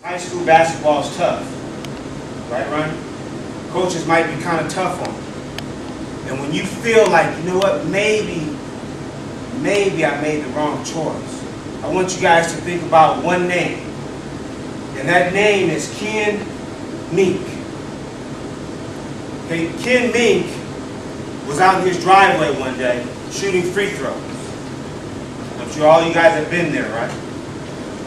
High school basketball is tough, right, Ron? Coaches might be kind of tough on you. And when you feel like, you know what, maybe I made the wrong choice, I want you guys to think about one name. And that name is Ken Mink. Okay, Ken Mink was out in his driveway one day shooting free throws. I'm sure all you guys have been there, right?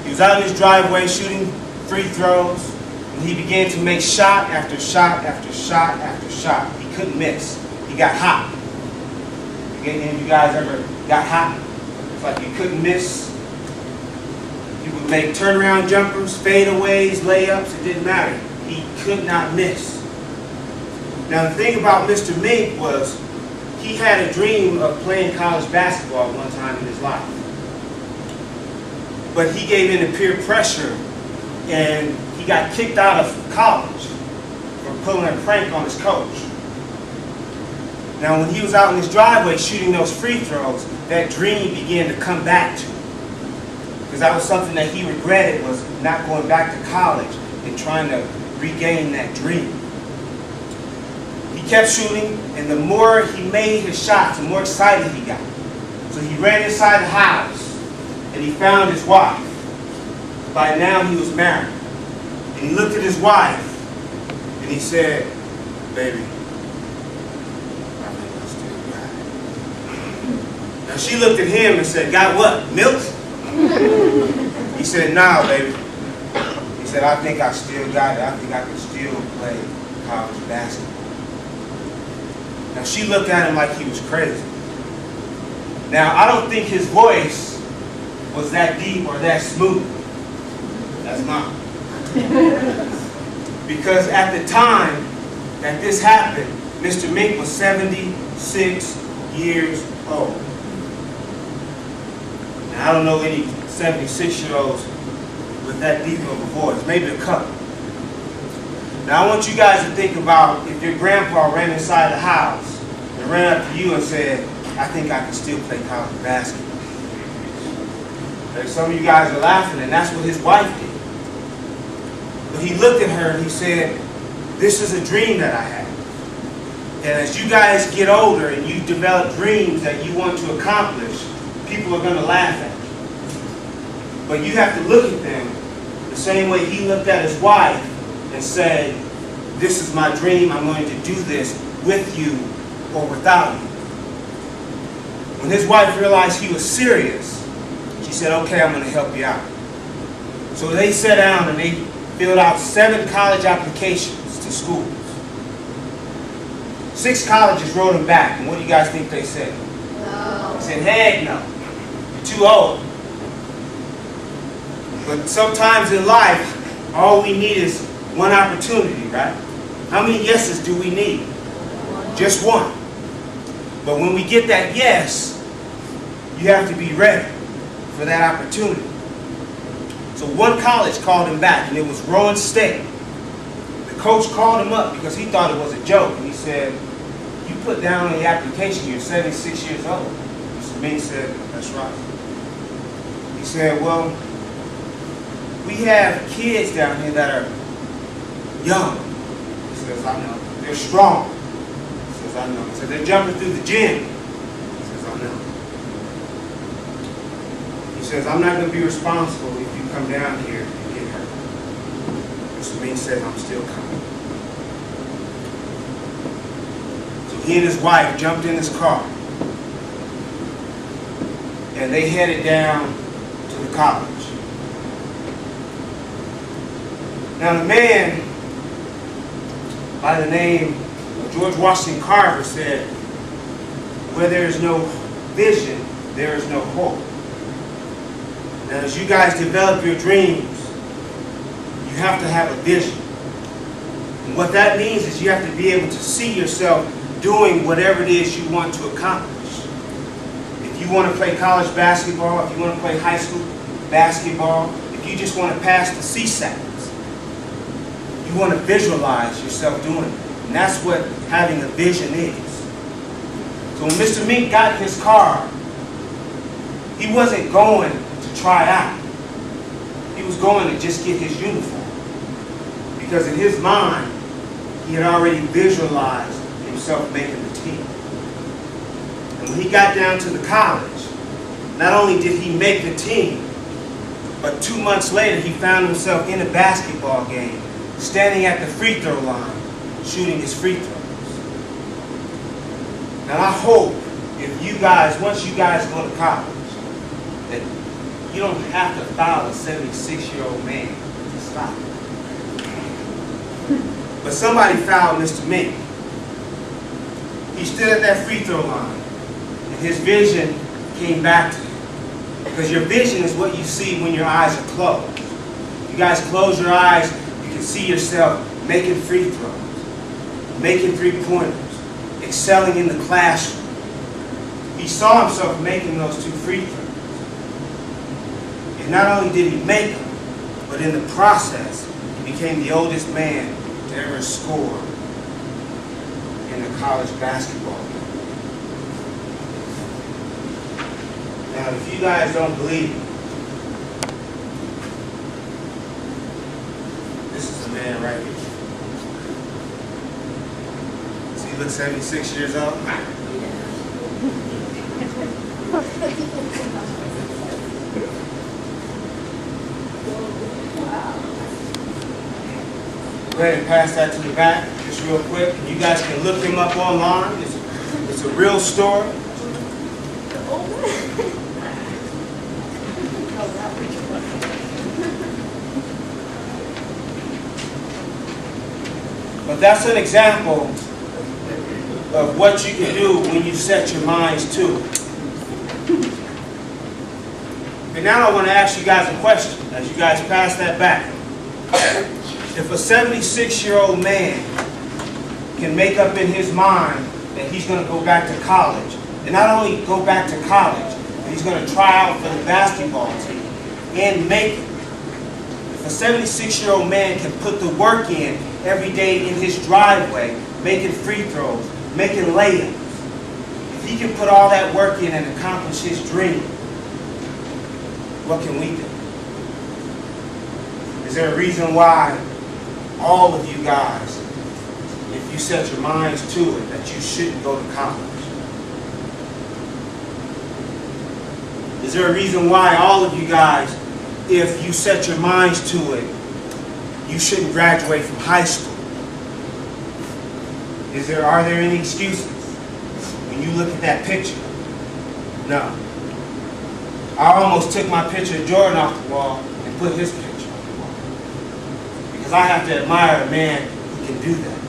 He was out in his driveway shooting free throws, and he began to make shot after shot after shot after shot. He couldn't miss. He got hot. Any of you guys ever got hot? It's like you couldn't miss. You would make turnaround jumpers, fadeaways, layups, it didn't matter. He could not miss. Now the thing about Mr. Mink was he had a dream of playing college basketball one time in his life. But he gave in to peer pressure and he got kicked out of college for pulling a prank on his coach. Now when he was out in his driveway shooting those free throws, that dream began to come back to him. Because that was something that he regretted, was not going back to college and trying to regain that dream. He kept shooting, and the more he made his shots, the more excited he got. So he ran inside the house, and he found his wife. By now he was married. And he looked at his wife, and he said, "Baby, I think I still got it." Now she looked at him and said, "Got what, milk?" He said, "No, baby." He said, "I think I still got it. I think I can still play college basketball." Now she looked at him like he was crazy. Now I don't think his voice was that deep or that smooth. That's not. Because at the time that this happened, Mr. Mink was 76 years old. Now I don't know any 76-year-olds with that deep of a voice, maybe a couple. Now I want you guys to think about if your grandpa ran inside the house and ran up to you and said, "I think I can still play college basketball." Some of you guys are laughing, and that's what his wife did. But he looked at her and he said, "This is a dream that I have. And as you guys get older and you develop dreams that you want to accomplish, people are going to laugh at you. But you have to look at them the same way he looked at his wife and said, this is my dream, I'm going to do this with you or without you." When his wife realized he was serious, she said, "Okay, I'm going to help you out." So they sat down and they filled out 7 college applications to schools. 6 colleges wrote them back, and what do you guys think they said? No. They said, "Heck no, you're too old." But sometimes in life, all we need is one opportunity, right? How many yeses do we need? Just one. But when we get that yes, you have to be ready for that opportunity. So one college called him back, and it was Rowan State. The coach called him up because he thought it was a joke, and he said, "You put down on the application you're 76 years old." Mr. Mink said, "That's right." He said, "Well, we have kids down here that are young." He says, "I know. They're strong." He says, "I know." He said, "They're jumping through the gym." He says, "I know." He says, "I'm not going to be responsible if you come down here and get hurt." Mr. Mink says, "I'm still coming." So he and his wife jumped in his car, and they headed down to the college. Now the man by the name of George Washington Carver said, "Where there is no vision, there is no hope." Now as you guys develop your dreams, you have to have a vision. And what that means is you have to be able to see yourself doing whatever it is you want to accomplish. If you want to play college basketball, if you want to play high school basketball, if you just want to pass the CSATs, you want to visualize yourself doing it. And that's what having a vision is. So when Mr. Mink got in his car, he wasn't going to try out. He was going to just get his uniform. Because in his mind, he had already visualized himself making the team. And when he got down to the college, not only did he make the team, but 2 months later he found himself in a basketball game, standing at the free throw line, shooting his free throws. Now I hope if you guys, once you guys go to college, that you don't have to follow a 76-year-old man to stop it. But somebody fouled Mr. Mink. He stood at that free throw line, and his vision came back to him. Because your vision is what you see when your eyes are closed. You guys close your eyes, you can see yourself making free throws, making three-pointers, excelling in the classroom. He saw himself making those 2 free throws. And not only did he make them, but in the process, he became the oldest man to ever score in a college basketball game. Now, if you guys don't believe me, this is a man right here. Does he look 76 years old? Go ahead and pass that to the back, just real quick. You guys can look him up online. It's a real story. But that's an example of what you can do when you set your minds to it. And now I want to ask you guys a question as you guys pass that back. If a 76-year-old man can make up in his mind that he's going to go back to college, and not only go back to college, but he's going to try out for the basketball team and make it. If a 76-year-old man can put the work in every day in his driveway, making free throws, making layups, if he can put all that work in and accomplish his dream, what can we do? Is there a reason why all of you guys, if you set your minds to it, that you shouldn't go to college? Is there a reason why all of you guys, if you set your minds to it, you shouldn't graduate from high school? Are there any excuses when you look at that picture? No. I almost took my picture of Jordan off the wall and put his picture on the wall. Because I have to admire a man who can do that.